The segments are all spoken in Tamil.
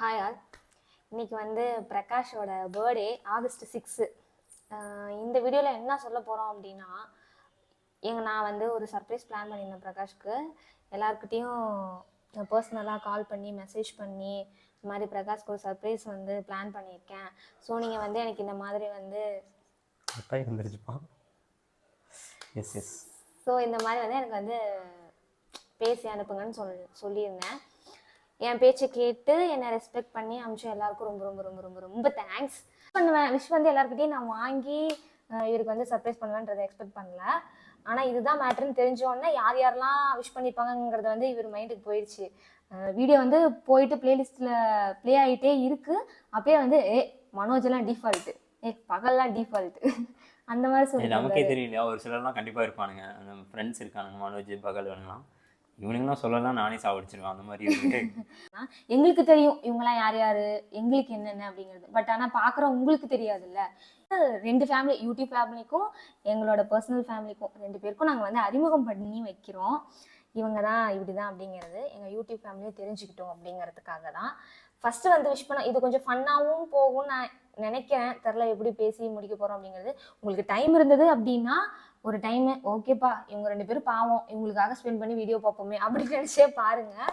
Hi all. இன்னைக்கு வந்து பிரகாஷோட பர்த்டே ஆகஸ்ட் 6. இந்த வீடியோவில் என்ன சொல்ல போகிறோம் அப்படின்னா, நான் வந்து ஒரு சர்ப்ரைஸ் பிளான் பண்ணியிருந்தேன் பிரகாஷ்க்கு. எல்லாருக்கிட்டேயும் பர்சனலாக கால் பண்ணி மெசேஜ் பண்ணி இந்த மாதிரி பிரகாஷ்க்கு ஒரு சர்ப்ரைஸ் வந்து பிளான் பண்ணியிருக்கேன். ஸோ நீங்கள் வந்து எனக்கு இந்த மாதிரி வந்து ஸோ இந்த மாதிரி வந்து எனக்கு வந்து பேசி அனுப்புங்கன்னு சொல்லியிருந்தேன். என் பேச்சை கேட்டு என்னை ரெஸ்பெக்ட் பண்ணி அமிச்சு எல்லாருக்கும் ரொம்ப ரொம்ப ரொம்ப ரொம்ப ரொம்ப தேங்க்ஸ் பண்ணுவேன். விஷ் வந்து எல்லாருக்கிட்டையும் நான் வாங்கி இவருக்கு வந்து சர்ப்ரைஸ் பண்ணுவேன்றதை எக்ஸ்பெக்ட் பண்ணல. ஆனால் இதுதான் மேட்ருன்னு தெரிஞ்சோடனே யார் யாரெல்லாம் விஷ் பண்ணியிருப்பாங்கங்கிறது வந்து இவர் மைண்டுக்கு போயிடுச்சு. வீடியோ வந்து போயிட்டு பிளேலிஸ்ட்டில் ப்ளே ஆகிட்டே இருக்குது. அப்பயே வந்து மனோஜெல்லாம் டிஃபால்ட்டு, பகல்லாம் டிஃபால்ட்டு அந்த மாதிரி சொல்லி நமக்கே தெரியலையா, ஒரு சிலர்லாம் கண்டிப்பாக இருப்பானுங்க. ஃப்ரெண்ட்ஸ் இருக்கானுங்க மனோஜ் பகல் வேணுங்களாம், இவனுங்களாம் சொல்லலாம் நானே சாப்பிடுச்சிருவேன் அந்த மாதிரி இருக்கு. எங்களுக்கு தெரியும் இவங்கெல்லாம் யார் யார் எங்களுக்கு என்னென்ன அப்படிங்கிறது. பட் ஆனால் பார்க்குற உங்களுக்கு தெரியாதுல்ல. 2 ஃபேமிலி, யூடியூப் ஃபேமிலிக்கும் எங்களோட பர்சனல் ஃபேமிலிக்கும் 2 பேருக்கும் நாங்கள் வந்து அறிமுகம் பண்ணி வைக்கிறோம். இவங்க தான் இப்படி தான் அப்படிங்கிறது எங்கள் யூடியூப் ஃபேமிலியும் தெரிஞ்சுக்கிட்டோம் அப்படிங்கிறதுக்காக தான் ஃபஸ்ட்டு வந்து விஷ் பண்ண. இது கொஞ்சம் ஃபன்னாகவும் போகும்னு நான் நினைக்கிறேன். தெரில எப்படி பேசி முடிக்க போகிறோம் அப்படிங்கிறது. உங்களுக்கு டைம் இருந்தது அப்படின்னா ஒரு டைமு ஓகேப்பா, இவங்க 2 பேரும் பாவம், இவங்களுக்காக ஸ்பெண்ட் பண்ணி வீடியோ பார்ப்போமே அப்படின்னு நினச்சே பாருங்கள்.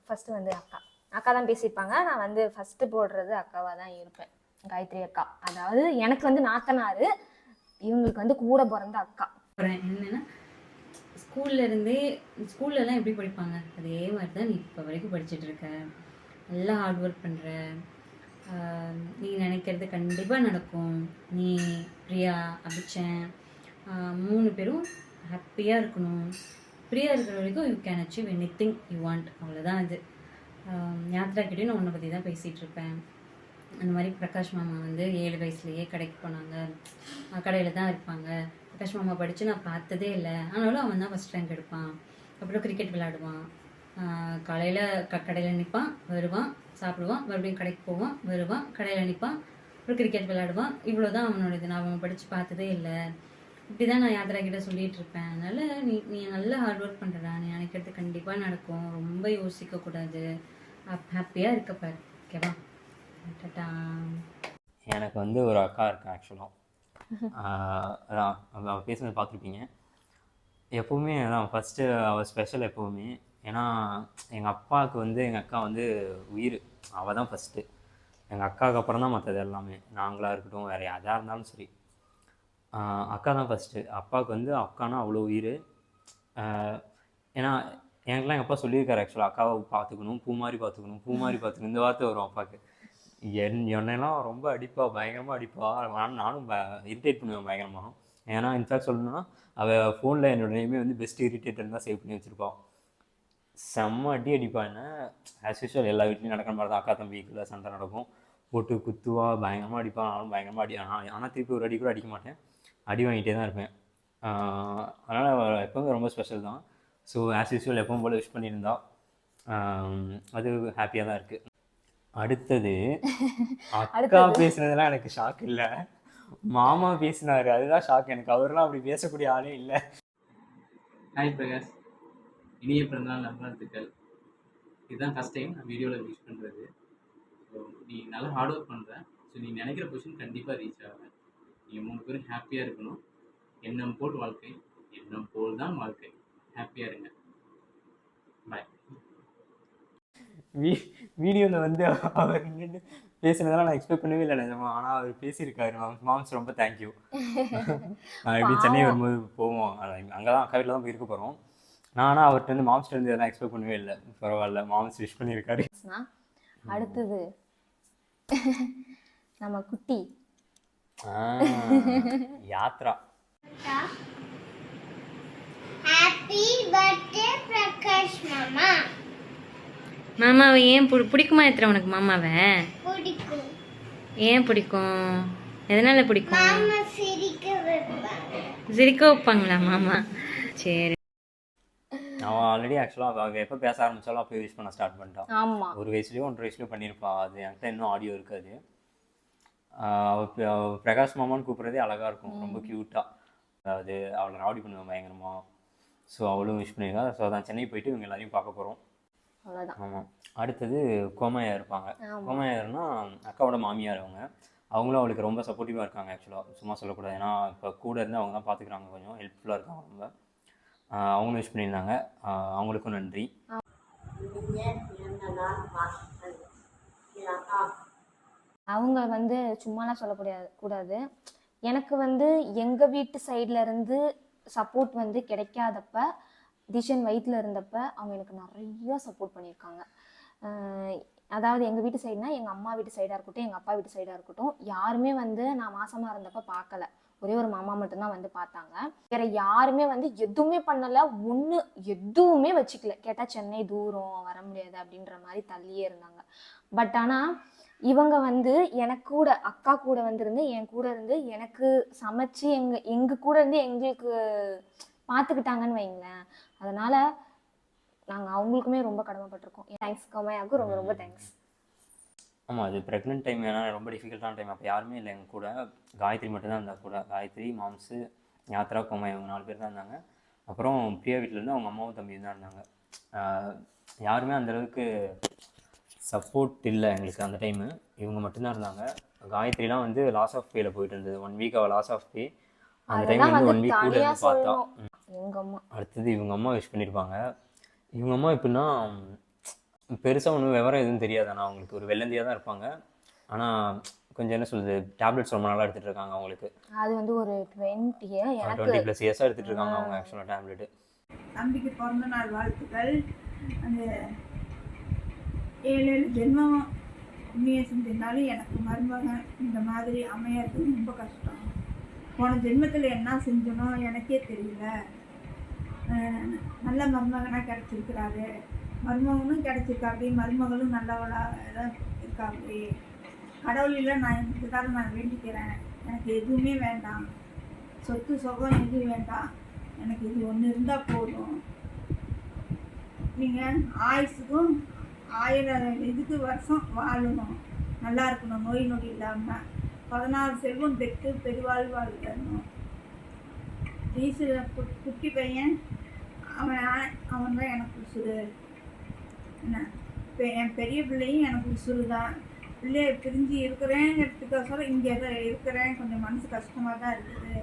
ஃபஸ்ட்டு வந்து அக்கா தான் பேசியிருப்பாங்க. நான் வந்து ஃபஸ்ட்டு போடுறது அக்காவாக தான் இருப்பேன். காயத்ரி அக்கா, அதாவது எனக்கு வந்து நாத்தனார், இவங்களுக்கு வந்து கூட பிறந்த அக்கா. என்னென்னா ஸ்கூல்லலாம் எப்படி படிப்பாங்க அதே மாதிரி தான் நீ இப்போ வரைக்கும் படிச்சுட்ருக்க. நல்லா ஹார்ட் ஒர்க் பண்ணுற. நீ நினைக்கிறது கண்டிப்பாக நடக்கும். நீ பிரியா அபிச்சன் 3 பேரும் ஹாப்பியாக இருக்கணும். ஃப்ரீயாக இருக்கிற வரைக்கும் you can achieve anything you want. அவ்வளோதான் இது. யாத்ராக்கிட்டையும் நான் உன்னை பற்றி தான் பேசிகிட்டு இருப்பேன். அந்த மாதிரி பிரகாஷ் மாமா வந்து 7 வயசுலேயே கடைக்கு போனாங்க. கடையில் தான் இருப்பாங்க. பிரகாஷ் மாமா படித்து நான் பார்த்ததே இல்லை. ஆனாலும் அவன் தான் ஃபஸ்ட் ரேங்க் எடுப்பான். அப்புறம் கிரிக்கெட் விளையாடுவான். காலையில் கடையில் நிற்பான், வருவான், சாப்பிடுவான், மறுபடியும் கடைக்கு போவான், வருவான், கடையில் நிற்பான், அப்புறம் கிரிக்கெட் விளையாடுவான். இவ்வளோ தான் அவனோட இது. நான் அவன் படித்து பார்த்ததே இல்லை. இப்படி தான் நான் யாத்ரா கிட்ட சொல்லிகிட்டு இருப்பேன். அதனால் நீ நல்லா ஹார்ட் ஒர்க் பண்ணுறா. நீ நினைக்கிறது கண்டிப்பாக நடக்கும். ரொம்ப யோசிக்கக்கூடாது. ஹாப்பியாக இருக்கப்ப. ஓகேவா? எனக்கு வந்து ஒரு அக்கா இருக்கேன். ஆக்சுவலாக அவள் பேசுனது பார்த்துருப்பீங்க. எப்போவுமே அதான் ஃபஸ்ட்டு அவள் ஸ்பெஷல் எப்போவுமே. ஏன்னா எங்கள் அப்பாவுக்கு வந்து எங்கள் அக்கா வந்து உயிர். அவள் தான் ஃபஸ்ட்டு. எங்கள் அக்காவுக்கு அப்புறம் தான் மற்றது எல்லாமே. நாங்களாக இருக்கட்டும், வேறு யாராக இருந்தாலும் சரி, அக்கா தான் ஃபஸ்ட்டு. அப்பாவுக்கு வந்து அக்கானா அவ்வளோ உயிர். ஏன்னா எனக்குலாம் எங்கள் அப்பா சொல்லியிருக்காரு ஆக்சுவலாக, அக்காவை பார்த்துக்கணும், பூ மாதிரி பார்த்துக்கணும், பூ மாதிரி பார்த்துக்கணும், இந்த வார்த்தை வரும் அப்பாவுக்கு. என்னெல்லாம் ரொம்ப அடிப்பா, பயங்கரமாக அடிப்பா. நானும் இரிட்டேட் பண்ணுவேன் பயங்கரமாக. ஏன்னா இன்ஃபேக்ட் சொல்லணுன்னா அவள் ஃபோனில் என்னோடய நேமே வந்து பெஸ்ட் இரிட்டேட்டர் தான் சேவ் பண்ணி வச்சுருப்பாள். செம்ம அடிப்பா. என்ன ஆஸ் யூஷுவல் எல்லா வீட்லேயும் நடக்கிற மாதிரி தான். அக்கா தம்பிக்குள்ள சண்டை நடக்கும், போட்டு குத்துவா, பயங்கரமாக அடிப்பான். நானும் பயங்கரமாக ஆனால் திருப்பி ஒரு அடி கூட அடிக்க மாட்டேன், அடி வாங்கிட்டே தான் இருப்பேன். அதனால் எப்போவுமே ரொம்ப ஸ்பெஷல் தான். ஸோ ஆஸ் யூஷுவல் எப்பவும் போல் விஷ் பண்ணியிருந்தா அது ஹாப்பியாக தான் இருக்குது. அடுத்தது அக்கா பேசுனதுலாம் எனக்கு ஷாக் இல்லை, மாமா பேசினாரு, அதுதான் ஷாக் எனக்கு. அவரெல்லாம் அப்படி பேசக்கூடிய ஆளே இல்லை. ஹாய் பிரகாஷ், இனிய பிறந்தநாள் நல்வாழ்த்துக்கள். இதுதான் ஃபஸ்ட் டைம் நான் வீடியோவில் விஷ் பண்ணுறது. ஸோ நீ நல்லா ஹார்ட் ஒர்க் பண்ணுற. ஸோ நீ நினைக்கிற பொசிஷன் கண்டிப்பாக ரீச் ஆகுவேன். நீங்கள் 3 பேரும் ஹாப்பியாக இருக்கணும். எண்ணம் போல் வாழ்க்கை, எண்ணம் போல் தான் வாழ்க்கை. ஹாப்பியாக இருங்க. பாய். வீடியோவில் வந்து அவர் நின்று பேசுனதெல்லாம் நான் எக்ஸ்பெக்ட் பண்ணவே இல்லை நிஜமா. ஆனால் அவர் பேசியிருக்காரு. மாம்ஸ் ரொம்ப தேங்க்யூ. எப்படி சென்னை வரும்போது போவோம், அங்கே தான் அக்கா வீட்டில் தான் போய் இருக்க போகிறோம். நானும் அவர்கிட்ட வந்து மாம்ஸ்ட்டு வந்து எல்லாம் எக்ஸ்பெக்ட் பண்ணவே இல்லை. பரவாயில்ல, மாம்ஸ் விஷ் பண்ணியிருக்காரு. அடுத்தது நம்ம குட்டி யாத்ரா. ஹாப்பி பர்த்டே பிரகாஷ் மாமா. மாமாவை ஏன் பிடிக்குமா எத்தனை உனக்கு? மாமாவை பிடிக்கும். ஏன் பிடிக்கும்? எதனால பிடிக்கும்? மாமா சிரிக்க வைப்பாங்க. சிரிக்க வைப்பாங்களா மாமா? சரி. அவன் ஆல்ரெடி ஆக்சுவலாக அவள் எப்போ பேச ஆரம்பித்தாலும் அப்போ யூஸ் பண்ண ஸ்டார்ட் பண்ணிட்டான். ஆமாம், 1 வயசுலேயோ 1.5 வயசுலேயோ பண்ணியிருப்பாள். அது என்கிட்ட இன்னும் ஆடியோ இருக்காது. அவள் பிரகாஷ் மாமான்னு கூப்பிட்றதே அழகாக இருக்கும், ரொம்ப க்யூட்டாக. அதாவது அவளை ராவடி பண்ணுவேன் பயங்கரமாக. ஸோ அவளும் விஷ் பண்ணியிருக்கா. ஸோ அதான் சென்னை போயிட்டு இவங்க எல்லாரையும் பார்க்க போகிறோம். அவ்வளோதான். ஆமாம். அடுத்தது கோமையா இருப்பாங்க. ஆமாம். கோமையார்னா அக்காவோட மாமியார் அவங்க. அவங்களும் அவளுக்கு ரொம்ப சப்போர்ட்டிவாக இருக்காங்க ஆக்சுவலாக, சும்மா சொல்லக்கூடாது. ஏன்னா இப்போ கூட இருந்து அவங்க தான் பார்த்துக்குறாங்க, கொஞ்சம் ஹெல்ப்ஃபுல்லாக இருக்காங்க ரொம்ப. அவங்களும் விஷ் பண்ணியிருந்தாங்க. அவங்களுக்கும் நன்றி. அவங்க வந்து சும்மாலாம் சொல்லக்கூடாது. எனக்கு வந்து எங்கள் வீட்டு சைடில் இருந்து சப்போர்ட் வந்து கிடைக்காதப்ப, டிசிஷன் வயிற்றில் இருந்தப்ப அவங்க எனக்கு நிறைய சப்போர்ட் பண்ணியிருக்காங்க. அதாவது எங்கள் வீட்டு சைடுனா எங்கள் அம்மா வீட்டு சைடாக இருக்கட்டும், எங்கள் அப்பா வீட்டு சைடாக இருக்கட்டும், யாருமே வந்து நான் மாசமாக இருந்தப்ப பார்க்கல. ஒரே ஒரு மாமா மட்டும்தான் வந்து பார்த்தாங்க. வேற யாருமே வந்து எதுவுமே பண்ணலை, ஒன்று எதுவுமே வச்சுக்கல. கேட்டால் சென்னை தூரம் வர முடியாது அப்படின்ற மாதிரி தள்ளியே இருந்தாங்க. பட் ஆனால் இவங்க வந்து எனக்கு கூட அக்கா கூட வந்துருந்து என் கூட இருந்து எனக்கு சமைச்சு எங்கள் கூட இருந்து எங்களுக்கு பார்த்துக்கிட்டாங்கன்னு வைங்களேன். அதனால் நாங்கள் அவங்களுக்குமே ரொம்ப கடமைப்பட்டிருக்கோம். தேங்க்ஸ் கோமையாவுக்கும் ரொம்ப ரொம்ப தேங்க்ஸ். ஆமாம், அது ப்ரெக்னென்ட் டைம், ஏன்னா ரொம்ப டிஃபிகல்ட்டான டைம். அப்போ யாருமே இல்லை எங்கள் கூட. காயத்ரி மட்டும்தான் இருந்தால் கூட. காயத்ரி, மாம்ஸு, யாத்ரா, கோமையா இவங்க 4 பேர் தான் இருந்தாங்க. அப்புறம் பிரியா வீட்டிலேருந்து அவங்க அம்மாவும் தம்பியும் தான் இருந்தாங்க. யாருமே அந்தளவுக்கு சப்போர்ட் இல்லை எங்களுக்கு அந்த டைமு. இவங்க மட்டும்தான் இருந்தாங்க. காயத்ரிலாம் வந்து லாஸ் ஆஃப் பேயில் போயிட்டு இருந்தது. 1 வீக் அவள் லாஸ் ஆஃப் பே. அந்த டைம் வந்து 1 வீக் கூட இருந்து பார்த்தா. அடுத்தது இவங்க அம்மா விஷ் பண்ணியிருப்பாங்க. இவங்க அம்மா எப்படின்னா பெருசாக ஒன்றும் விவரம் எதுவும் தெரியாது. ஆனால் அவங்களுக்கு ஒரு வெள்ளந்தியாக தான் இருப்பாங்க. ஆனால் கொஞ்சம் என்ன சொல்லுது, டேப்லெட்ஸ் ரொம்ப நாளாக எடுத்துகிட்டு இருக்காங்க. அவங்களுக்கு அது வந்து ஒரு 20+ இயர்ஸாக எடுத்துகிட்டு இருக்காங்க அவங்க ஆக்சுவலாக டேப்லெட்டு. தம்பிக்கு பிறந்த நாள் வாழ்த்துக்கள். அந்த 7 ஜென்மம் உண்மையை செஞ்சிருந்தாலும் எனக்கு மருமகன் இந்த மாதிரி அமையறது ரொம்ப கஷ்டம். போன ஜென்மத்தில் என்ன செஞ்சனோ எனக்கே தெரியல. நல்ல மருமகனாக கிடச்சிருக்கிறாரு. மருமகனும் கிடச்சிருக்காப்படி, மருமகளும் நல்லவளாக தான் இருக்காப்படி. கடவுளில் நான் இதுக்காக நான் வேண்டிக்கிறேன். எனக்கு எதுவுமே வேண்டாம், சொத்து சுகம் எதுவும் வேண்டாம். எனக்கு இது ஒன்று இருந்தால் போதும். நீங்கள் ஆயுசுக்கும் 1000 இதுக்கு வருஷம் வாழணும், நல்லா இருக்கணும், நோய் நொடி இல்லாமல். 16 செல்வம் பெற்று பெருவாழ் வாழ்க்கணும். ஈஸ்வர குட்டி பையன் அவன் தான் எனக்கு உசுறு. என்ன என் பெரிய பிள்ளையும் எனக்கு உசுறு தான். பிள்ளைய பிரிஞ்சு இருக்கிறேங்கிறதுக்கோசரம் இங்கே இருக்கிறேன். கொஞ்சம் மனசு கஷ்டமாக தான் இருக்குது.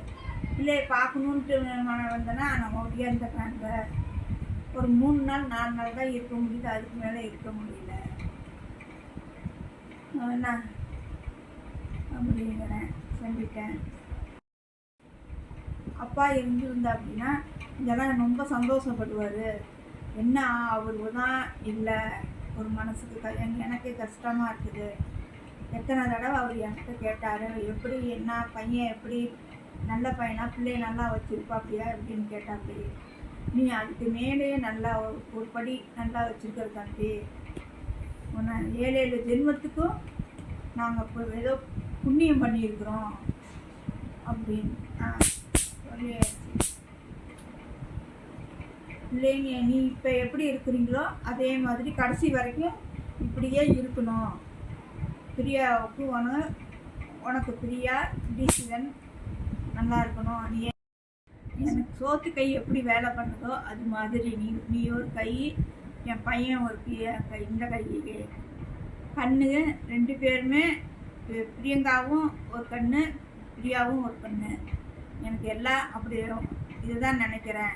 பிள்ளையை பார்க்கணுன்ட்டு வந்தேன்னா நான் ஒடியாந்துட்டாங்க. ஒரு 3 நாள் 4 நாள் தான் இருக்க முடியுது, அதுக்கு மேலே இருக்க முடியல. நான் அப்படிங்கிறேன், சொல்லிட்டேன். அப்பா இருந்திருந்தா அப்படின்னா இதெல்லாம் ரொம்ப சந்தோஷப்படுவார். என்ன அவர் தான் இல்லை, ஒரு மனசுக்கு எனக்கே கஷ்டமாக இருக்குது. எத்தனை தடவை அவர் என்கிட்ட கேட்டார், எப்படி என்ன பையன், எப்படி நல்ல பையனா, பிள்ளைய நல்லா வச்சுருப்பா அப்படியா அப்படின்னு கேட்டாப்படி. நீ அதுக்கு மேலேயே நல்லா ஒரு படி நல்லா வச்சுருக்கிற தம்பி. 7 ஜென்மத்துக்கும் நாங்கள் இப்போ ஏதோ புண்ணியம் பண்ணியிருக்கிறோம் அப்படின்னு சொல்லியாச்சு. பிள்ளைங்க நீ இப்போ எப்படி இருக்கிறீங்களோ அதே மாதிரி கடைசி வரைக்கும் இப்படியே இருக்கணும். பிரியாவுக்கு உனக்கு பிரியா டிசிஷன் நல்லா இருக்கணும். நீ எனக்கு சோத்து கை எப்படி வேலை பண்ணுதோ அது மாதிரி நீ ஒரு கை, என் பையன் ஒரு கை. இந்த கை கண்ணு 2 பேருமே, பிரியங்காவும் ஒரு கண்ணு, பிரியாவும் ஒரு கண்ணு. எனக்கு எல்லாம் அப்படி இதுதான் நினைக்கிறேன்.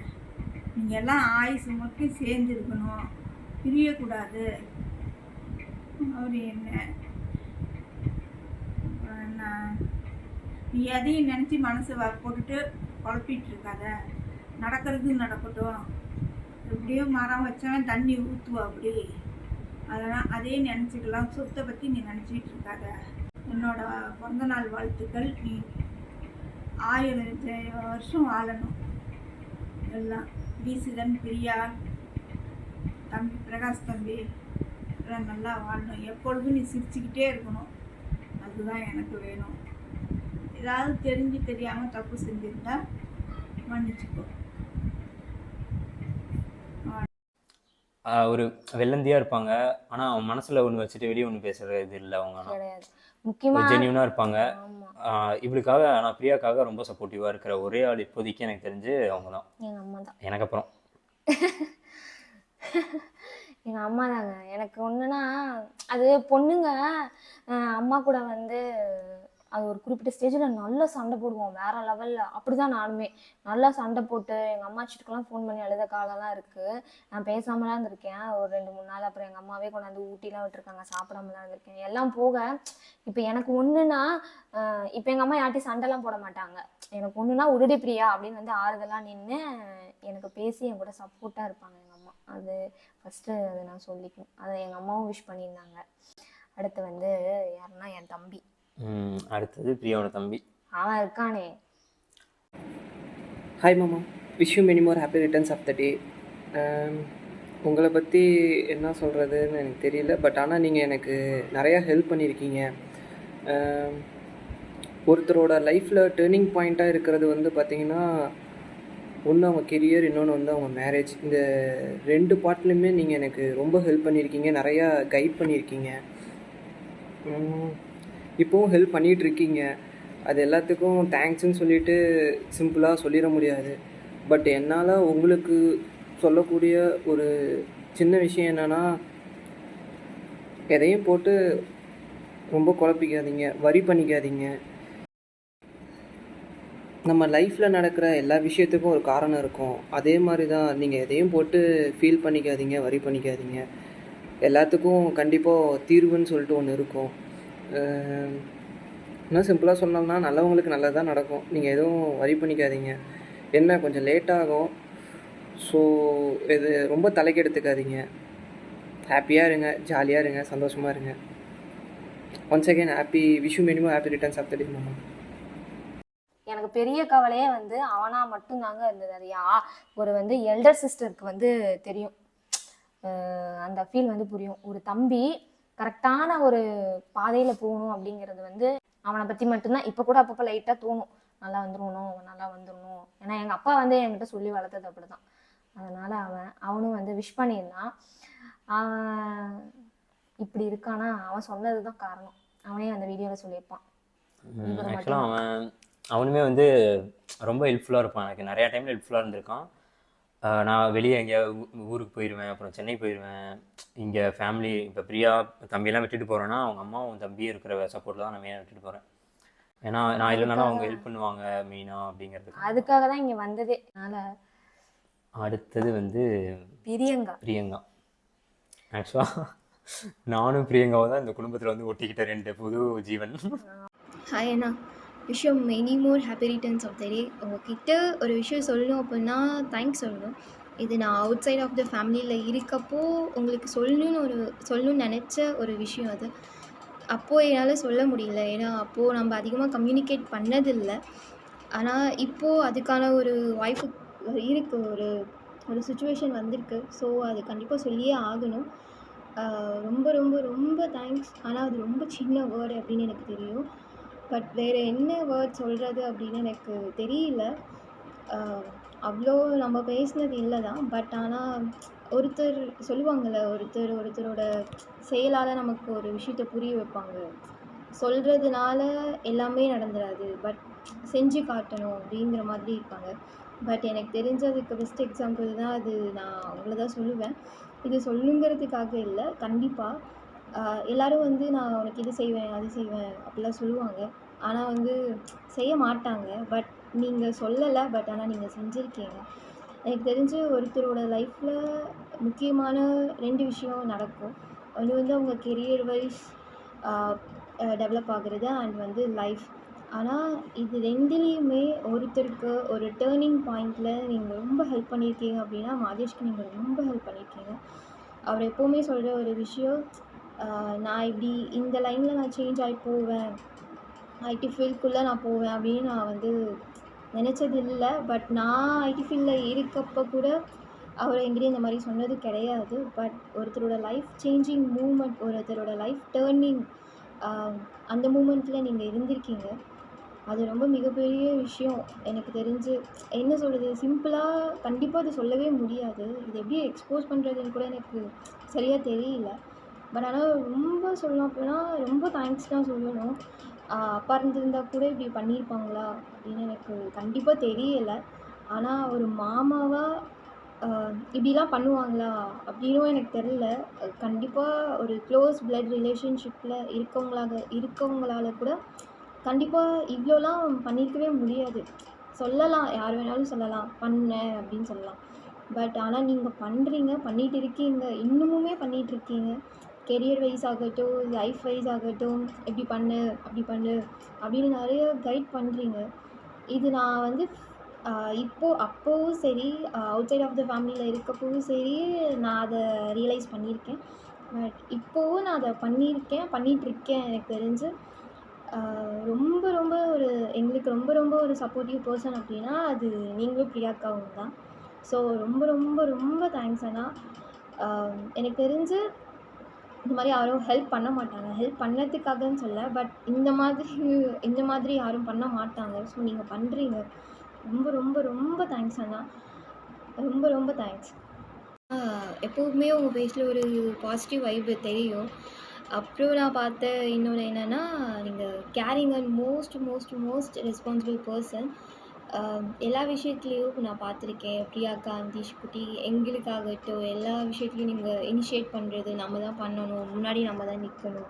நீங்கள் எல்லாம் ஆயுசு மட்டும் சேர்ந்துருக்கணும், பிரியக்கூடாது. அவர் என்ன நீ எதையும் நினச்சி மனசை போட்டுட்டு குழப்பிட்டு இருக்காத. நடக்கிறது நடக்கட்டும். எப்படியும் மரம் வச்சவன் தண்ணி ஊற்றுவா அப்படி. அதெல்லாம் அதே நினச்சிக்கலாம். சொத்தை பற்றி நீ நினச்சிக்கிட்டு இருக்காத. என்னோட பிறந்தநாள் வாழ்த்துக்கள். நீ 1000 வருஷம் வாழணும். எல்லாம் டிசிஷன், பிரியா, தம்பி பிரகாஷ் தம்பி எல்லாம் நல்லா வாழணும். எப்பொழுதும் நீ சிரிச்சுக்கிட்டே இருக்கணும். அதுதான் எனக்கு வேணும். ஏதாவது தெரிஞ்சு தெரியாமல் தப்பு செஞ்சுருந்தா மன்னிச்சுக்கோ. ஒரு வெள்ளந்தியாக இருப்பாங்க. ஆனால் அவன் மனசில் ஒன்று வச்சுட்டு வெளியே ஒன்று பேசுகிறது இது இல்லை. அவங்க கிடையாது. முக்கியமாக ஜென்யூனாக இருப்பாங்க. இவளுக்காக, ஆனால் பிரியாக்காக ரொம்ப சப்போர்ட்டிவாக இருக்கிற ஒரே ஆள் இப்போதைக்கு எனக்கு தெரிஞ்சு அவங்க தான். எங்கள் அம்மா தான். எனக்கு அப்புறம் எங்கள் அம்மா தாங்க. எனக்கு ஒன்றுனா அது பொண்ணுங்க அம்மா கூட வந்து அது ஒரு குறிப்பிட்ட ஸ்டேஜில் நல்லா சண்டை போடுவோம் வேற லெவலில். அப்படி தான் நானுமே நல்லா சண்டை போட்டு எங்கள் அம்மா சிட்டுக்கெல்லாம் ஃபோன் பண்ணி அழுத காலம்லாம் இருக்குது. நான் பேசாமலாம் இருந்திருக்கேன் ஒரு 2-3 நாள். அப்புறம் எங்கள் அம்மாவே கொண்டாந்து ஊட்டிலாம் விட்டுருக்காங்க, சாப்பிடாமலாம் இருந்திருக்கேன். எல்லாம் போக இப்போ எனக்கு ஒன்றுனா இப்போ எங்கள் அம்மா யார்ட்டையும் சண்டைலாம் போட மாட்டாங்க. எனக்கு ஒன்றுனா உடனே பிரியா அப்படின்னு வந்து ஆறுதலாக நின்று எனக்கு பேசி என் கூட சப்போர்ட்டாக இருப்பாங்க எங்கள் அம்மா. அது ஃபஸ்ட்டு அதை நான் சொல்லிக்கணும். அதை எங்கள் அம்மாவும் விஷ் பண்ணியிருந்தாங்க. அடுத்து வந்து யாருன்னா என் தம்பி. அடுத்தது பிரியாவோட தம்பி. அவன் இருக்கானே. ஹாய் மாமா, wish you many more happy returns of the day. உங்களை பற்றி என்ன சொல்கிறதுன்னு எனக்கு தெரியல. பட் ஆனால் நீங்கள் எனக்கு நிறையா ஹெல்ப் பண்ணியிருக்கீங்க. ஒருத்தரோட லைஃப்பில் டேர்னிங் பாயிண்ட்டாக இருக்கிறது வந்து பார்த்திங்கன்னா, ஒன்று அவங்க கெரியர், இன்னொன்று வந்து அவங்க மேரேஜ். இந்த 2 பார்ட்லையுமே நீங்கள் எனக்கு ரொம்ப ஹெல்ப் பண்ணியிருக்கீங்க, நிறையா கைட் பண்ணியிருக்கீங்க. இப்போவும் ஹெல்ப் பண்ணிகிட்ருக்கீங்க. அது எல்லாத்துக்கும் தேங்க்ஸ்ன்னு சொல்லிட்டு சிம்பிளாக சொல்லிட முடியாது. பட் என்னால் உங்களுக்கு சொல்லக்கூடிய ஒரு சின்ன விஷயம் என்னென்னா, எதையும் போட்டு ரொம்ப குழப்பிக்காதீங்க, வரி பண்ணிக்காதீங்க. நம்ம லைஃப்பில் நடக்கிற எல்லா விஷயத்துக்கும் ஒரு காரணம் இருக்கும். அதே மாதிரி தான் நீங்கள் எதையும் போட்டு ஃபீல் பண்ணிக்காதீங்க, வரி பண்ணிக்காதீங்க. எல்லாத்துக்கும் கண்டிப்பாக தீர்வுன்னு சொல்லிட்டு ஒன்று இருக்கும். இன்னும் சிம்பிளாக சொன்னோம்னா, நல்லவங்களுக்கு நல்லது தான் நடக்கும். நீங்கள் எதுவும் வரி பண்ணிக்காதீங்க. என்ன கொஞ்சம் லேட்டாகும், ஸோ இது ரொம்ப தலைக்கு எடுத்துக்காதீங்க. ஹாப்பியாக இருங்க, ஜாலியாக இருங்க, சந்தோஷமாக இருங்க. Once again happy wish you many more happy returns of the day மாமா. எனக்கு பெரிய கவலையே வந்து அவனா மட்டும்தாங்க இருந்தது. அது ஒரு வந்து எல்டர் சிஸ்டருக்கு வந்து தெரியும், அந்த ஃபீல் வந்து புரியும். ஒரு தம்பி கரெக்டான ஒரு பாதையில் போகணும் அப்படிங்கிறது வந்து அவனை பற்றி மட்டும்தான். இப்போ கூட அப்பப்போ லைட்டாக தோணும், நல்லா வந்துடணும், நல்லா வந்துடணும். ஏன்னா எங்கள் அப்பா வந்து என்கிட்ட சொல்லி வளர்த்தது அப்படி தான். அதனால் அவனும் வந்து விஷ் பண்ணியிருந்தான். அவன் இப்படி இருக்கானா அவன் சொன்னது தான் காரணம். அவனே அந்த வீடியோவில் சொல்லியிருப்பான். ஆக்சுவலாக அவனுமே வந்து ரொம்ப ஹெல்ப்ஃபுல்லாக இருப்பான். எனக்கு நிறையா டைமில் ஹெல்ப்ஃபுல்லாக இருந்திருக்கான். நான் வெளியே எங்கேயா ஊருக்கு போயிடுவேன், அப்புறம் சென்னை போயிடுவேன். இங்கே ஃபேமிலி இப்போ பிரியா தம்பியெல்லாம் விட்டுட்டு போகிறேன்னா அவங்க அம்மாவும் தம்பியும் இருக்கிற சப்போர்ட்டில் தான் நான் மெயினாக விட்டுட்டு போகிறேன். ஏன்னா நான் இல்லைனாலும் அவங்க ஹெல்ப் பண்ணுவாங்க மெயினாக அப்படிங்கிறதுக்கு. அதுக்காக தான் இங்கே வந்ததே. அதனால் அடுத்தது வந்து பிரியங்கா. ஆக்சுவலாக நானும் பிரியங்காவும் தான் இந்த குடும்பத்தில் வந்து ஒட்டிக்கிட்ட 2 புது ஜீவன். ஹாய் அண்ணா, wish you many more happy returns of the day. உங்ககிட்ட ஒரு விஷயம் சொல்லணும் அப்படின்னா தேங்க்ஸ் சொல்லணும். இது நான் அவுட் சைட் ஆஃப் த ஃபேமிலியில் இருக்கப்போ உங்களுக்கு சொல்லணும்னு நினச்ச ஒரு விஷயம் அது. அப்போது என்னால் சொல்ல முடியல, ஏன்னா அப்போது நம்ம அதிகமாக கம்யூனிகேட் பண்ணதில்லை. ஆனால் இப்போது அதுக்கான ஒரு வாய்ப்பு இருக்குது, ஒரு சுச்சுவேஷன் வந்திருக்கு. ஸோ அது கண்டிப்பாக சொல்லியே ஆகணும். ரொம்ப ரொம்ப ரொம்ப தேங்க்ஸ். ஆனால் அது ரொம்ப சின்ன வேர்டு அப்படின்னு எனக்கு தெரியும். பட் வேறு என்ன வேர்ட் சொல்கிறது அப்படின்னு எனக்கு தெரியல. அவ்வளோ நம்ம பேசினது இல்லை தான். பட் ஆனால் ஒருத்தர் சொல்லுவாங்கள்ல, ஒருத்தரோட செயலால் நமக்கு ஒரு விஷயத்தை புரிய வைப்பாங்க. சொல்கிறதுனால எல்லாமே நடந்துடாது, பட் செஞ்சு காட்டணும் அப்படிங்கிற மாதிரி இருப்பாங்க. பட் எனக்கு தெரிஞ்சதுக்கு பெஸ்ட் எக்ஸாம்பிள் தான் அது. நான் அவ்வளோதான் சொல்லுவேன். இது சொல்லுங்கிறதுக்காக இல்லை, கண்டிப்பாக எல்லோரும் வந்து நான் உனக்கு இது செய்வேன் அது செய்வேன் அப்படிலாம் சொல்லுவாங்க. ஆனால் வந்து செய்ய மாட்டாங்க. பட் நீங்கள் சொல்லலை, பட் ஆனால் நீங்கள் செஞ்சுருக்கீங்க. எனக்கு தெரிஞ்சு ஒருத்தரோட லைஃப்பில் முக்கியமான 2 விஷயம் நடக்கும். ஒன்று வந்து அவங்க கெரியர் வைஸ் டெவலப் ஆகுறது, அண்ட் வந்து லைஃப். ஆனால் இது 2லேயுமே ஒருத்தருக்கு ஒரு டேர்னிங் பாயிண்டில் நீங்கள் ரொம்ப ஹெல்ப் பண்ணியிருக்கீங்க அப்படின்னா மாதேஷ்க்கு நீங்கள் ரொம்ப ஹெல்ப் பண்ணியிருக்கீங்க. அவர் எப்போவுமே சொல்கிற ஒரு விஷயம், நான் இப்படி இந்த லைனில் நான் சேஞ்ச் ஆகி போவேன், ஐடி ஃபீல்டுக்குள்ளே நான் போவேன் அப்படின்னு நான் வந்து நினச்சது இல்லை. பட் நான் ஐடி ஃபீல்டில் இருக்கப்போ கூட அவர் என்கிட்ட இந்த மாதிரி சொன்னது கிடையாது. பட் ஒருத்தரோட லைஃப் சேஞ்சிங் மூமெண்ட், ஒருத்தரோட லைஃப் டேர்னிங், அந்த மூமெண்ட்டில் நீங்கள் இருந்திருக்கீங்க. அது ரொம்ப மிகப்பெரிய விஷயம். எனக்கு தெரிஞ்சு என்ன சொல்கிறது, சிம்பிளாக கண்டிப்பாக அது சொல்லவே முடியாது. இது எப்படி எக்ஸ்போஸ் பண்ணுறதுன்னு கூட எனக்கு சரியாக தெரியல. பட் ஆனால் ரொம்ப சொல்லணும் அப்படின்னா ரொம்ப தேங்க்ஸ் தான் சொல்லணும். அப்பா இருந்திருந்தால் கூட இப்படி பண்ணியிருப்பாங்களா அப்படின்னு எனக்கு கண்டிப்பாக தெரியலை. ஆனால் ஒரு மாமாவாக இப்படிலாம் பண்ணுவாங்களா அப்படின்னும் எனக்கு தெரில. கண்டிப்பாக ஒரு க்ளோஸ் பிளட் ரிலேஷன்ஷிப்பில் இருக்கவங்களால கூட கண்டிப்பாக இவ்வளோலாம் பண்ணியிருக்கவே முடியாது. சொல்லலாம், யார் வேணாலும் சொல்லலாம் பண்ணேன் அப்படின்னு சொல்லலாம். பட் ஆனால் நீங்கள் பண்ணுறீங்க, பண்ணிகிட்டு இருக்கீங்க, இன்னுமுமே பண்ணிகிட்ருக்கீங்க. கெரியர் வைஸ் ஆகட்டும், லைஃப் வைஸ் ஆகட்டும், இப்படி பண்ணு அப்படி பண்ணு அப்படின்னு நிறைய கைட் பண்ணுறீங்க. இது நான் வந்து அப்போவும் சரி, அவுட் சைட் ஆஃப் த ஃபேமிலியில் இருக்கப்பவும் சரி, நான் அதை ரியலைஸ் பண்ணியிருக்கேன். பட் இப்போவும் நான் அதை பண்ணிகிட்ருக்கேன். எனக்கு தெரிஞ்சு ரொம்ப ரொம்ப எங்களுக்கு ரொம்ப ரொம்ப ஒரு சப்போர்ட்டிவ் பர்சன் அப்படின்னா அது நீங்களும் பிரியாக்காவும் தான். ஸோ ரொம்ப ரொம்ப ரொம்ப தேங்க்ஸ் அண்ணா. எனக்கு தெரிஞ்சு இந்த மாதிரி யாரும் ஹெல்ப் பண்ண மாட்டாங்க. ஹெல்ப் பண்ணதுக்காகன்னு சொல்ல, பட் இந்த மாதிரி யாரும் பண்ண மாட்டாங்க. ஸோ நீங்கள் பண்ணுறீங்க. ரொம்ப ரொம்ப ரொம்ப தேங்க்ஸ் அண்ணா. ரொம்ப ரொம்ப தேங்க்ஸ். எப்போவுமே உங்கள் ஃபேஸில் ஒரு பாசிட்டிவ் வைப் தெரியும். அப்புறம் நான் பார்த்த இன்னொன்று என்னென்னா, நீங்கள் carrying and most responsible person. எல்லா விஷயத்துலேயும் நான் பார்த்துருக்கேன். பிரியாக்கா, அந்தீஷ் குட்டி எங்களுக்காகட்டும் எல்லா விஷயத்துலையும் நீங்கள் இனிஷியேட் பண்ணுறது, நம்ம தான் பண்ணணும், முன்னாடி நம்ம தான் நிற்கணும்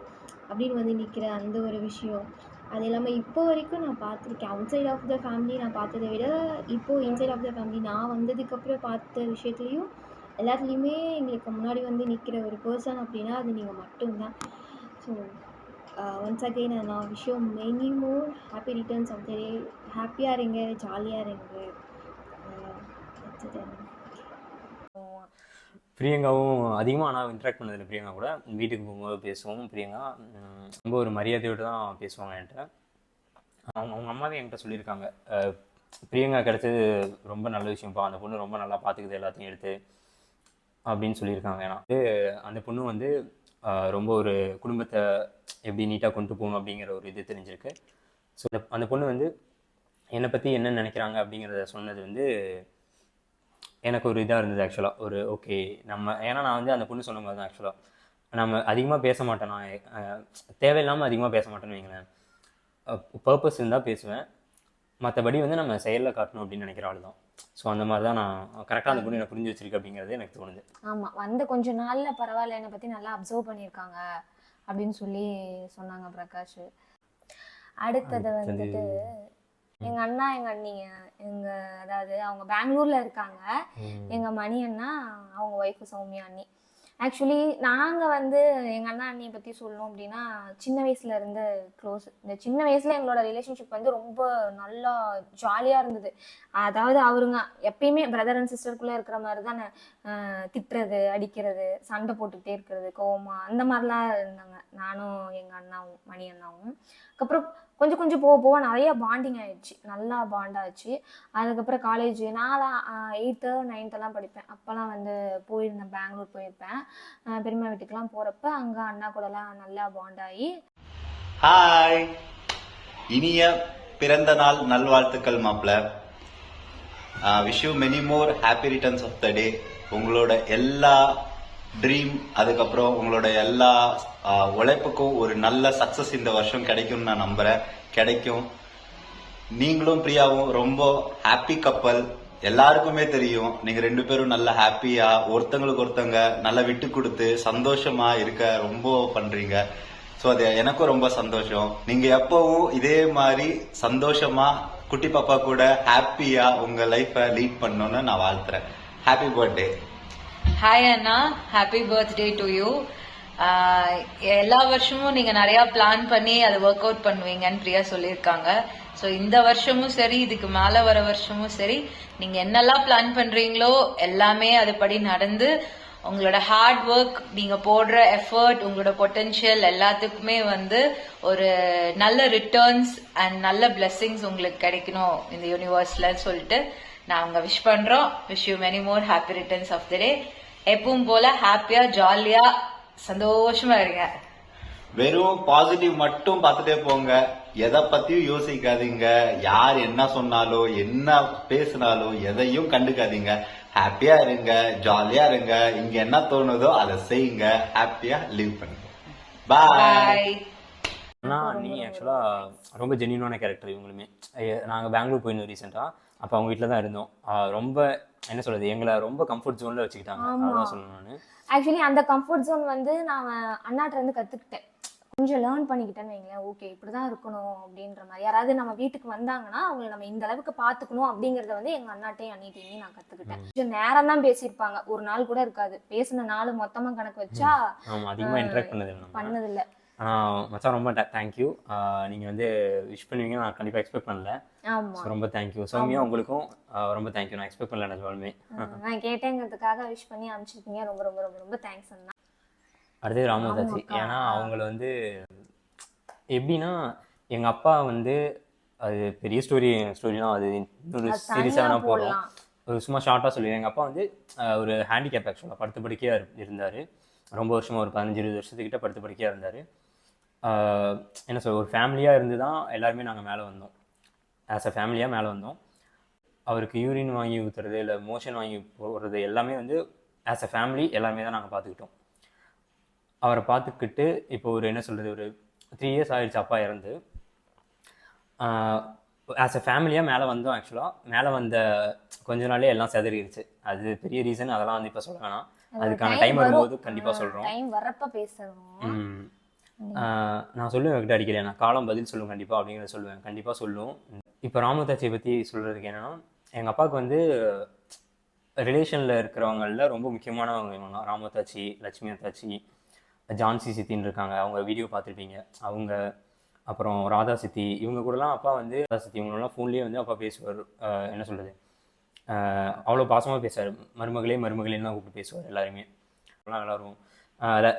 அப்படின்னு வந்து நிற்கிற அந்த ஒரு விஷயம். அது இல்லாமல் இப்போ வரைக்கும் நான் பார்த்துருக்கேன். Outside of the family நான் பார்த்ததை விட இப்போது இன்சைட் ஆஃப் த ஃபேமிலி நான் வந்ததுக்கப்புறம் பார்த்த விஷயத்துலேயும் எல்லாத்துலேயுமே எங்களுக்கு முன்னாடி வந்து நிற்கிற ஒரு பர்சன் அப்படின்னா அது நீங்கள் மட்டும்தான். ஸோ ஒன்ஸ் அகெயின் நான் wish you many more happy returns of the day. ஹாப்பியாக இருங்க, ஜாலியாக இருங்க. பிரியங்காவும் அதிகமாக ஆனால் இன்ட்ராக்ட் பண்ணதில்லை. பிரியங்கா கூட வீட்டுக்கு போகும்போது பேசுவோம். பிரியங்கா ரொம்ப ஒரு மரியாதையோடு தான் பேசுவாங்க என்கிட்ட. அவங்க அம்மாவே என்கிட்ட சொல்லியிருக்காங்க, பிரியங்கா கிடைச்சது ரொம்ப நல்ல விஷயம்ப்பா, அந்த பொண்ணு ரொம்ப நல்லா பார்த்துக்குது எல்லாத்தையும் எடுத்து அப்படின்னு சொல்லியிருக்காங்க. ஏன்னா அந்த பொண்ணு வந்து ரொம்ப ஒரு குடும்பத்தை எப்படி நீட்டாக கொண்டு போகணும் அப்படிங்கிற ஒரு இது தெரிஞ்சிருக்கு. ஸோ அந்த பொண்ணு வந்து என்னை பற்றி என்ன நினைக்கிறாங்க அப்படிங்கிறத சொன்னது வந்து எனக்கு ஒரு இதாக இருந்தது ஆக்சுவலாக. ஒரு ஓகே நம்ம, ஏன்னா நான் வந்து அந்த பொண்ணு சொன்ன மாதிரி தான் ஆக்சுவலாக நம்ம அதிகமாக பேச மாட்டேன். நான் தேவையில்லாமல் அதிகமாக பேச மாட்டேன்னு வைங்களேன். பர்பஸ் இருந்தால் பேசுவேன், மற்றபடி வந்து நம்ம செயலில் காட்டணும் அப்படின்னு நினைக்கிற ஆள் தான். ஸோ அந்த மாதிரி தான் நான் கரெக்டாக அந்த பொண்ணு எனக்கு புரிஞ்சு வச்சிருக்கு அப்படிங்கிறது எனக்கு தோணுது. ஆமாம், வந்த கொஞ்ச நாளில் பரவாயில்ல, என்னை பற்றி நல்லா அப்சர்வ் பண்ணியிருக்காங்க அப்படின்னு சொல்லி சொன்னாங்க பிரகாஷ். அடுத்தது வந்துட்டு எங்கள் அண்ணா எங்கள் அண்ணிங்க அதாவது அவங்க பெங்களூரில் இருக்காங்க. எங்கள் மணி அண்ணா, அவங்க ஒய்ஃபு சௌமியா அண்ணி. ஆக்சுவலி நாங்கள் வந்து எங்கள் அண்ணா அண்ணியை பற்றி சொல்லணும் அப்படின்னா சின்ன வயசுல இருந்து க்ளோஸ். இந்த சின்ன வயசில் எங்களோட ரிலேஷன்ஷிப் வந்து ரொம்ப நல்லா ஜாலியாக இருந்தது. அதாவது அவருங்க எப்பயுமே பிரதர் அண்ட் சிஸ்டருக்குள்ளே இருக்கிற மாதிரி தானே, திட்டுறது, அடிக்கிறது, சண்டை போட்டுக்கிட்டே இருக்கிறது, கோவமா அந்த மாதிரிலாம் இருந்தாங்க. நானும் எங்கள் அண்ணாவும் மணி அண்ணாவும். அதுக்கப்புறம் கொஞ்சம் கொஞ்சம் போக போக நிறைய பாண்டிங் ஆயிடுச்சு, நல்லா பாண்டாச்சு. அதுக்கப்புறம் காலேஜ் நான் 8th 9th படிப்பேன். அப்போல்லாம் வந்து போயிருந்தேன், பெங்களூர் போயிருப்பேன். பெரியம்மா வீட்டுக்கெலாம் போகிறப்ப அங்கே அண்ணா கூடலாம் நல்லா பாண்டாகி. ஹாய், இனிய பிறந்த நாள் நல்வாழ்த்துக்கள் மாப்பிள்ள. Wish you many more happy returns of the day. உங்களோட எல்லா ட்ரீம், அதுக்கப்புறம் உங்களோட எல்லா உழைப்புக்கும் ஒரு நல்ல சக்சஸ் இந்த வருஷம் கிடைக்கும்னு நான் நம்புறேன். கிடைக்கும். நீங்களும் பிரியாவும் ரொம்ப ஹாப்பி கப்பல். எல்லாருக்குமே தெரியும் நீங்க 2 பேரும் நல்ல ஹாப்பியா ஒருத்தங்களுக்கு ஒருத்தங்க நல்லா விட்டு கொடுத்து சந்தோஷமா இருக்க ரொம்ப பண்றீங்க. ஸோ அது எனக்கும் ரொம்ப சந்தோஷம். நீங்க எப்பவும் இதே மாதிரி சந்தோஷமா குட்டி பாப்பா கூட ஹாப்பியா உங்க லைஃபை லீட் பண்ணணும்னு நான் வாழ்த்துறேன். Happy birthday. ஹாய் அண்ணா, ஹாப்பி பர்த்டே டு யூ. எல்லா வருஷமும் நீங்க நிறைய பிளான் பண்ணி அதை ஒர்க் அவுட் பண்ணுவீங்கன்னு பிரியா சொல்லியிருக்காங்க. ஸோ இந்த வருஷமும் சரி, இதுக்கு மேல வர வருஷமும் சரி, நீங்க என்னெல்லாம் பிளான் பண்றீங்களோ எல்லாமே அதுபடி நடந்து உங்களோட ஹார்ட் ஒர்க், நீங்க போடுற எஃபர்ட், உங்களோட பொட்டன்ஷியல் எல்லாத்துக்குமே வந்து ஒரு நல்ல ரிட்டர்ன்ஸ் அண்ட் நல்ல பிளெஸிங்ஸ் உங்களுக்கு கிடைக்கணும் இந்த யூனிவர்ஸ்ல சொல்லிட்டு நாங்க விஷ் பண்றோம். Wish you many more happy returns of the day. எப்பவும் போல ஹாப்பியா ஜாலியா சந்தோஷமா இருங்க. வெறும் பாசிட்டிவ் மட்டும் பார்த்துட்டே போங்க. எதை பத்தியும் யோசிக்காதீங்க. யார் என்ன சொன்னாலும் என்ன பேசினாலும் எதையும் கண்டுக்காதீங்க. ஹாப்பியா இருங்க, ஜாலியா இருங்க. இங்க என்ன தோணுதோ அதை செய்யுங்க. ஹாப்பியா லிவ் பண்ணுங்க. பாய். ஆனால் நீ ஆக்சுவலாக ரொம்ப ஜென்யூனான கேரக்டர். இவங்களுமே நாங்கள் பெங்களூர் போயிருந்தோம் ரீசெண்டாக. அப்போ அவங்க வீட்டில் தான் இருந்தோம். ரொம்ப என்ன சொல்கிறது, எங்களை ரொம்ப கம்ஃபர்ட் ஜோனில் வச்சுக்கிட்டாங்க. ஆமா. அதான் சொல்லணும் நான். ஆக்சுவலி அந்த கம்ஃபர்ட் ஜோன் வந்து நான் அண்ணாட்ட இருந்து கற்றுக்கிட்டேன். கொஞ்சம் லேர்ன் பண்ணிக்கிட்டேன்னு வைங்களேன். ஓகே இப்படி தான் இருக்கணும் அப்படின்ற மாதிரி. யாராவது நம்ம வீட்டுக்கு வந்தாங்கன்னா அவங்கள நம்ம இந்த அளவுக்கு பார்த்துக்கணும் அப்படிங்கிறத வந்து எங்கள் அண்ணாட்டையும் அண்ணிட்டையும் நான் கற்றுக்கிட்டேன். கொஞ்சம் நேரம் தான் பேசியிருப்பாங்க, ஒரு நாள் கூட இருக்காது. பேசின நாள் மொத்தமாக கணக்கு வச்சா ஆமாம், அதிகமாக இன்ட்ராக்ட் பண்ணதில்லை நம்ம. பண்ணதில்லை. மச்சான் ரொம்ப தேங்க்யூ. நீங்கள் வந்து விஷ் பண்ணுவீங்க நான் கண்டிப்பாக எக்ஸ்பெக்ட் பண்ணல. ஆமாம், ஸோ ரொம்ப தேங்க்யூ. சௌமியா உங்களுக்கும் ரொம்ப தேங்க்யூ. நான் எக்ஸ்பெக்ட் பண்ணல நிஜமாலுமே. நான் கேட்டேங்கிறதுக்காக விஷ் பண்ணி அனுப்பிச்சிருக்கீங்க. ரொம்ப ரொம்ப ரொம்ப ரொம்ப தேங்க்ஸ் அண்ணா. அடுத்தது ராமதாச்சி. ஆமாக்கா. ஏன்னா அவங்கள வந்து எப்படின்னா, எங்கள் அப்பா வந்து அது பெரிய ஸ்டோரிலாம் அது இன்னொரு அது சீரியஸாக தனியா வேணால் போகிறோம். போடலாம். ஒரு சும்மா ஷார்ட்டாக சொல்லுவேன். எங்கள் அப்பா வந்து ஒரு ஹேண்டிகேப் ஆக்சுவலாக படுத்து படுக்கையாக இருந்தார். ரொம்ப வருஷமாக ஒரு 15-20 வருஷத்துக்கிட்ட படுத்து படுக்கையாக இருந்தார். என்ன சொல்ற, ஒரு ஃபேமிலியாக இருந்து தான் எல்லாருமே நாங்கள் மேலே வந்தோம். ஆஸ் அ ஃபேமிலியாக மேலே வந்தோம். அவருக்கு யூரின் வாங்கி ஊற்றுறது இல்லை மோஷன் வாங்கி போடுறது எல்லாமே வந்து ஆஸ் அ ஃபேமிலி எல்லாருமே தான் நாங்கள் பார்த்துக்கிட்டோம். அவரை பார்த்துக்கிட்டு இப்போ ஒரு என்ன சொல்கிறது, ஒரு 3 இயர்ஸ் ஆகிடுச்சு அப்பா இறந்து. ஆஸ் அ ஃபேமிலியாக மேலே வந்தோம். ஆக்சுவலாக மேலே வந்த கொஞ்ச நாளே எல்லாம் செதறிடுச்சு. அது பெரிய ரீசன், அதெல்லாம் வந்து இப்போ சொல்ல வேணாம். அதுக்கான டைம் வரும்போது கண்டிப்பாக சொல்கிறோம். டைம் வரப்ப பேசணும். நான் சொல்லுவேன் கிட்ட அடிக்கல, நான் காலம் பதில் சொல்லுவேன் கண்டிப்பாக அப்படிங்கிறத சொல்லுவேன். கண்டிப்பாக சொல்லுவோம். இப்போ ராமதாச்சியை பற்றி சொல்கிறதுக்கு என்னென்னா, எங்கள் அப்பாவுக்கு வந்து ரிலேஷனில் இருக்கிறவங்களில் ரொம்ப முக்கியமானவங்க இவங்க. ராமதாச்சி, லட்சுமி அத்தாச்சி, ஜான்சி சித்தின்னு இருக்காங்க, அவங்க வீடியோ பார்த்துருப்பீங்க. அவங்க அப்புறம் ராதா சித்தி, இவங்க கூடலாம் அப்பா வந்து ராதா சித்தி இவங்களெலாம் ஃபோன்லேயே வந்து அப்பா பேசுவார். என்ன சொல்கிறது, அவ்வளோ பாசமாக பேசுவார். மருமகளே மருமகளேன்னு தான் கூப்பிட்டு பேசுவார் எல்லாருமே. எல்லாம் விளாடுவோம்.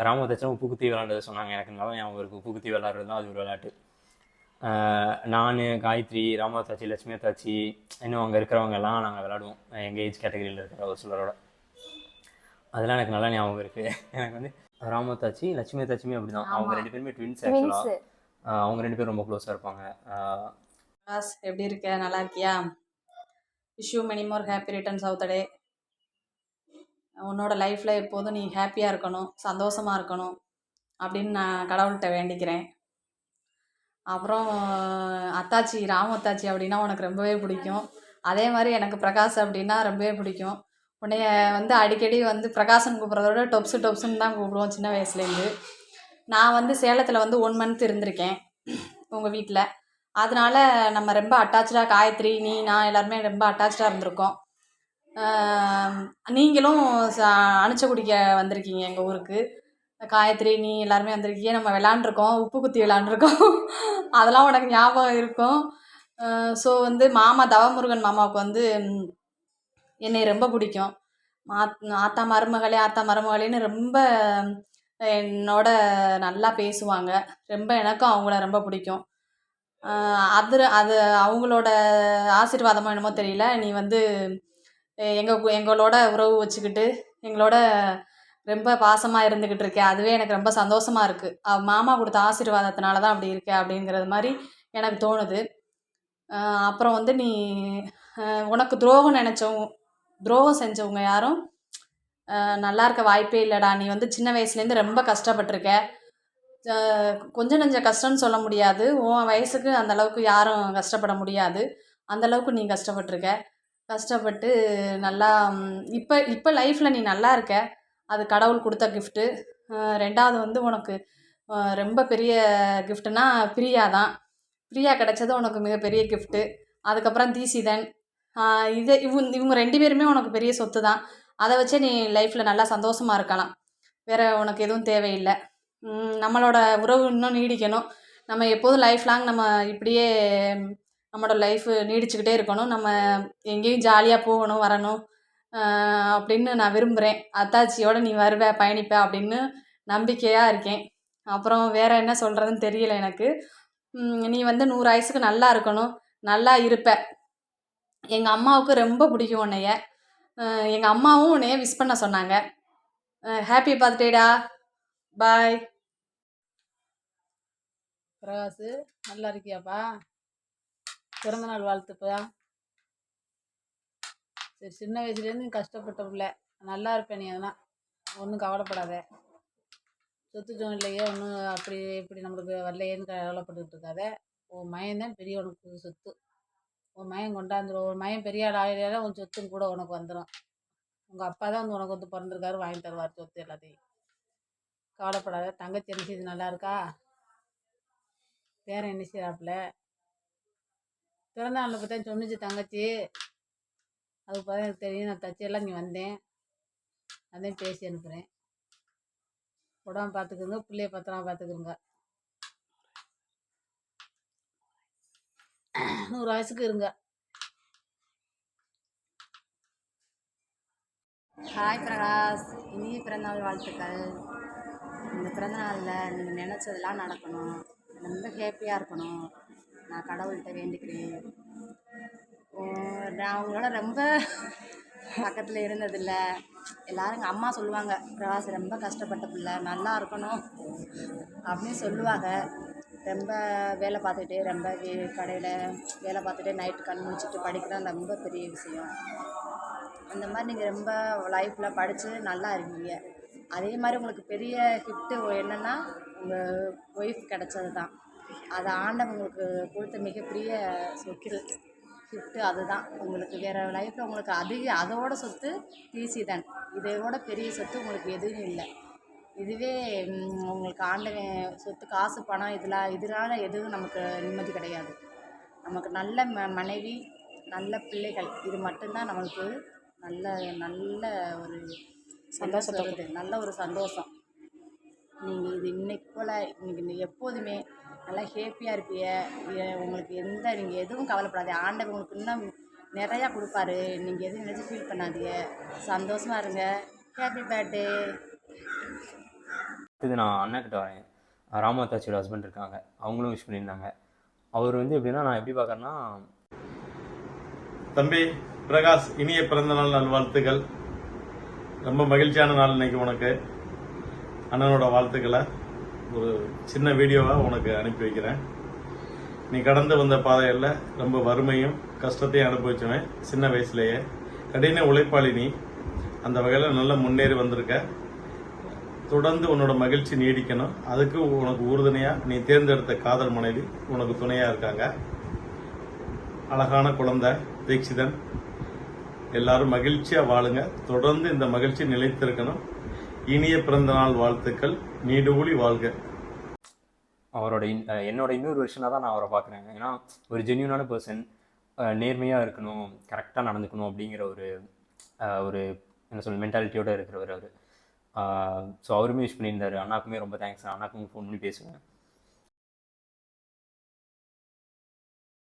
ராமதாச்சும் உப்பு குத்தி விளாண்டது சொன்னாங்க. எனக்கு நல்லா ஞாபகம் இருக்குது. உப்பு குத்தி விளாட்றது தான் அது ஒரு விளையாட்டு. நான், காயத்ரி, ராமதாச்சி, லட்சுமி அத்தாச்சி, இன்னும் அங்கே இருக்கிறவங்க எல்லாம் நாங்கள் விளாடுவோம். எங்கள் ஏஜ் கேட்டகரியில் இருக்கிற ஒரு சிலரோட. அதெல்லாம் எனக்கு நல்லா ஞாபகம் இருக்குது. எனக்கு வந்து ராமதாச்சி, லட்சுமி அத்தாச்சியுமே அப்படி தான். அவங்க 2 பேருமே ட்வின்ஸ் ஆக்சுவலாக. அவங்க 2 பேரும் ரொம்ப க்ளோஸாக இருப்பாங்க. எப்படி இருக்க? நல்லா இருக்கியா? Wish you many more happy returns of the day. உன்னோட லைஃப்பில் எப்போதும் நீ ஹாப்பியாக இருக்கணும், சந்தோஷமாக இருக்கணும் அப்படின்னு நான் கடவுள்கிட்ட வேண்டிக்கிறேன். அப்புறம் அத்தாச்சி, ராம அத்தாச்சி அப்படின்னா உனக்கு ரொம்பவே பிடிக்கும். அதே மாதிரி எனக்கு பிரகாஷ் அப்படின்னா ரொம்பவே பிடிக்கும். உன்னைய வந்து அடிக்கடி வந்து பிரகாசன் கூப்பிட்றதோட டொப்ஸுன்னு தான் கூப்பிடுவோம் சின்ன வயசுலேருந்து. நான் வந்து சேலத்தில் வந்து 1 மந்த் இருந்திருக்கேன் உங்கள் வீட்டில். அதனால நம்ம ரொம்ப அட்டாச்சாக, காயத்ரி, நீ, நான் எல்லாருமே ரொம்ப அட்டாச்சாக இருந்திருக்கோம். நீங்களும் அணைச்ச குடிக்க வந்திருக்கீங்க எங்கள் ஊருக்கு. காயத்ரி, நீ எல்லாருமே வந்திருக்கீங்க. நம்ம விளாண்டுருக்கோம், உப்பு குத்தி விளாண்டுருக்கோம். அதெல்லாம் உனக்கு ஞாபகம் இருக்கும். ஸோ வந்து மாமா தவமுருகன் மாமாவுக்கு வந்து என்னை ரொம்ப பிடிக்கும். ஆத்தா மருமகளேன்னு ரொம்ப என்னோட நல்லா பேசுவாங்க. ரொம்ப எனக்கும் அவங்கள ரொம்ப பிடிக்கும். அது அவங்களோட ஆசீர்வாதமோ என்னமோ தெரியல, நீ வந்து எங்களோட உறவு வச்சுக்கிட்டு எங்களோட ரொம்ப பாசமாக இருந்துக்கிட்டு இருக்கே. அதுவே எனக்கு ரொம்ப சந்தோஷமாக இருக்குது. மாமா கொடுத்த ஆசீர்வாதத்தினால தான் அப்படி இருக்கே அப்படிங்கிறது மாதிரி எனக்கு தோணுது. அப்புறம் வந்து நீ உனக்கு துரோகம் செஞ்சவங்க யாரும் நல்லா இருக்க வாய்ப்பே இல்லைடா. நீ வந்து சின்ன வயசுலேருந்து ரொம்ப கஷ்டப்பட்டிருக்க. கொஞ்சம் நெஞ்ச கஷ்டம்னு சொல்ல முடியாது. உன் வயசுக்கு அந்தளவுக்கு யாரும் கஷ்டப்பட முடியாது. அந்தளவுக்கு நீ கஷ்டப்பட்டு நல்லா இப்போ லைஃப்பில் நீ நல்லா இருக்க. அது கடவுள் கொடுத்த கிஃப்ட்டு. 2வது வந்து உனக்கு ரொம்ப பெரிய கிஃப்ட்டுனா பிரியா தான். பிரியா கிடைச்சது உனக்கு மிகப்பெரிய கிஃப்ட்டு. அதுக்கப்புறம் தீசிதன், இவங்க 2 பேருமே உனக்கு பெரிய சொத்து தான். அதை வச்சே நீ லைஃப்பில் நல்லா சந்தோஷமாக இருக்கலாம். வேறு உனக்கு எதுவும் தேவையில்லை. நம்மளோட உறவு இன்னும் நீடிக்கணும். நம்ம எப்போதும் லைஃப் லாங் நம்ம இப்படியே நம்மளோட லைஃப் நீடிச்சுக்கிட்டே இருக்கணும். நம்ம எங்கேயும் ஜாலியாக போகணும் வரணும் அப்படின்னு நான் விரும்புகிறேன். அத்தாச்சியோடு நீ வருவ, பயணிப்ப அப்படின்னு நம்பிக்கையாக இருக்கேன். அப்புறம் வேறு என்ன சொல்கிறதுன்னு தெரியல எனக்கு. நீ வந்து 100 வயசுக்கு நல்லா இருக்கணும், நல்லா இருப்ப. எங்கள் அம்மாவுக்கு ரொம்ப பிடிக்கும் உன்னைய. எங்கள் அம்மாவும் உன்னைய விஷ் பண்ண சொன்னாங்க. ஹாப்பி பர்த்டேடா. பாய். பிரகாஷ், நல்லா இருக்கியாப்பா? பிறந்தநாள் வாழ்த்துப்பா. சரி, சின்ன வயசுலேருந்து நீ கஷ்டப்பட்ட பிள்ளை, நல்லா இருப்பேன் நீ. அதெல்லாம் ஒன்றும் கவலைப்படாத. சொத்துச்சோம் இல்லையே, ஒன்றும் அப்படி இப்படி நம்மளுக்கு வரலையேன்னு கவலைப்பட்டுக்கிட்டு இருக்காத. உன் மயன்தான் பெரிய உனக்கு சொத்து. உன் மகன் கொண்டாந்துரும், ஒரு மகன் பெரிய ஆள் ஆகிடாத உன் சொத்தும் கூட உனக்கு வந்துடும். உங்கள் அப்பா தான் வந்து உனக்கு வந்து பிறந்திருக்காரு, வாங்கி தருவார் சொத்து எல்லாத்தையும். கவலைப்படாத. தங்கச்சி என்ன செய்யுது, நல்லா இருக்கா? பேரன் என்ன செய்கிறாப்புல? பிறந்த நாளில் பார்த்தா சொன்னிச்சு தங்கச்சி. அது பார்த்தா எனக்கு தெரியும், நான் தச்செல்லாம் இங்கே வந்தேன், அதையும் பேசி அனுப்புகிறேன். உடம்பு பார்த்துக்குங்க, பிள்ளைய பத்திரமா பார்த்துக்குங்க. 100 வயசுக்கு இருங்க. ஹாய் பிரகாஷ், இனிய பிறந்தநாள் வாழ்த்துக்கள். இந்த பிறந்தநாளில் நீங்கள் நினச்சதெல்லாம் நடக்கணும், ரொம்ப ஹேப்பியாக இருக்கணும், நான் கடவுள்கிட்ட வேண்டிக்கிறேன். நான் அவங்களோட ரொம்ப பக்கத்தில் இருந்ததில்லை. எல்லோரும் எங்கள் அம்மா சொல்லுவாங்க, பிரகாஷ் ரொம்ப கஷ்டப்பட்ட பிள்ளை, நல்லா இருக்கணும் அப்படின்னு சொல்லுவாங்க. ரொம்ப வேலை பார்த்துக்கிட்டே, ரொம்ப கடையில் வேலை பார்த்துட்டே நைட்டு கண் முழிச்சிட்டு படிக்கிறது ரொம்ப பெரிய விஷயம். அந்த மாதிரி நீங்கள் ரொம்ப லைஃப்பில் படித்து நல்லா இருக்கீங்க. அதே மாதிரி உங்களுக்கு பெரிய கிஃப்ட்டு என்னென்னா உங்கள் ஒய்ஃப் கிடச்சது தான். அது ஆண்டவன் உங்களுக்கு கொடுத்த மிகப்பெரிய சொத்து கிஃப்ட்டு. அதுதான் உங்களுக்கு வேறு லைஃப்பில் உங்களுக்கு அதோட சொத்து டிசி தான். இதையோட பெரிய சொத்து உங்களுக்கு எதுவும் இல்லை. இதுவே உங்களுக்கு ஆண்டவன் சொத்து, காசு, பணம் இதனால் எதுவும் நமக்கு நிம்மதி கிடையாது. நமக்கு நல்ல மனைவி, நல்ல பிள்ளைகள், இது மட்டும்தான் நம்மளுக்கு நல்ல நல்ல ஒரு சந்தோஷம் வருது, நல்ல ஒரு சந்தோஷம். நீங்கள் இது இன்னைக்கு போல் நீங்கள் எப்போதுமே நல்லா ஹேப்பியாக இருப்பீங்க. உங்களுக்கு நீங்கள் எதுவும் கவலைப்படாதீங்க. ஆண்டவன் உங்களுக்கு இன்னும் நிறையா கொடுப்பாரு. நீங்கள் எதுவும் நினச்சி ஃபீல் பண்ணாதீங்க, சந்தோஷமாக இருங்க. Happy birthday. இது நான் அண்ணாக்கிட்ட வரேன். ராமதாச்சியோட ஹஸ்பண்ட் இருக்காங்க, அவங்களும் விஷ் பண்ணியிருந்தாங்க. அவர் வந்து எப்படின்னா, நான் எப்படி பார்க்குறேன்னா, தம்பி பிரகாஷ், இனிய பிறந்தநாள் நல்வாழ்த்துக்கள். ரொம்ப மகிழ்ச்சியான நாள் இன்னைக்கு உனக்கு. அண்ணனோட வாழ்த்துக்களை ஒரு சின்ன வீடியோவாக உனக்கு அனுப்பி வைக்கிறேன். நீ கடந்து வந்த பாதையில் ரொம்ப வறுமையும் கஷ்டத்தையும் அனுபவிச்சவன். சின்ன வயசுலேயே கடின உழைப்பாளி நீ. அந்த வகையில் நல்லா முன்னேறி வந்திருக்க. தொடர்ந்து உன்னோட மகிழ்ச்சி நீடிக்கணும். அதுக்கு உனக்கு உறுதுணையாக நீ தேர்ந்தெடுத்த காதல் மனைவி உனக்கு துணையாக இருக்காங்க. அழகான குழந்தை தீக்ஷிதன். எல்லாரும் மகிழ்ச்சியாக வாழுங்க. தொடர்ந்து இந்த மகிழ்ச்சி நிலைத்திருக்கணும். இனிய பிறந்தநாள் வாழ்த்துக்கள். நீடூழி வாழ்க. அவரோட என்னோட இன்னொரு வருஷனாக தான் நான் அவரை பார்க்குறேன். ஏன்னா ஒரு ஜென்யூனான பர்சன், நேர்மையாக இருக்கணும், கரெக்டாக நடந்துக்கணும் அப்படிங்கிற ஒரு ஒரு என்ன சொல்ல மென்டாலிட்டியோடு இருக்கிறவர் அவர். ஸோ அவருமே விஷ் பண்ணியிருந்தார். அண்ணாக்குமே ரொம்ப தேங்க்ஸ். அண்ணாக்கும் ஃபோன் பண்ணி பேசுவேன்.